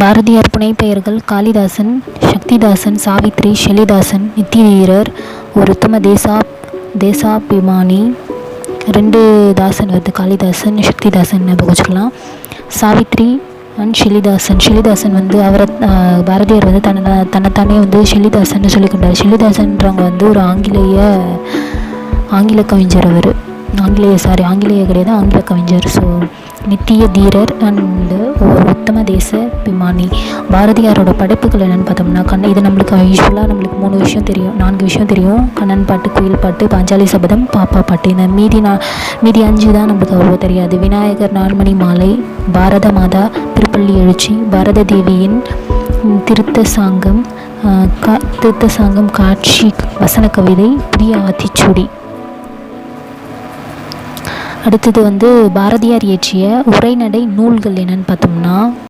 பாரதியார் புனைப்பெயர்கள்: காளிதாசன், சக்திதாசன், சாவித்திரி, ஷெல்லிதாசன். நித்தியதீரர், ஒரு உத்தம தேசாபிமானி. 2 தாசன் வருது, காளிதாசன், சக்திதாசன் ஞாபகம் வச்சுக்கலாம். சாவித்ரி அண்ட் ஷெல்லிதாசன். ஷெல்லிதாசன் அவரை பாரதியார் தன்னைத்தானே ஷெல்லிதாசன் சொல்லிக்கொண்டார். ஷெல்லிதாசன்றவங்க ஒரு ஆங்கில கவிஞர். அவர் ஆங்கிலேய கிடையாது, ஆங்கில கவிஞர். ஸோ நித்திய தீரர் அண்டு ஒரு உத்தம தேசாபிமானி. பாரதியாரோட படைப்புகள் என்னென்னு பார்த்தோம்னா, இது நம்மளுக்கு யூஸ்வலாக 3 விஷயம் தெரியும், 4 விஷயம் தெரியும். கண்ணன் பாட்டு, குயில் பாட்டு, பாஞ்சாலி சபதம், பாப்பா பாட்டு. இந்த மீதி 5 தான் நம்மளுக்கு அவ்வளோ தெரியாது. விநாயகர் 4 மணி மாலை, பாரத மாதா, திருப்பள்ளி எழுச்சி, பாரத தேவியின் திருத்த சாங்கம், காட்சி வசன கவிதை, புதிய ஆத்திச்சூடி. அடுத்தது பாரதியார் இயற்றிய உரைநடை நூல்கள் என்னன்னு பார்த்தோம்னா,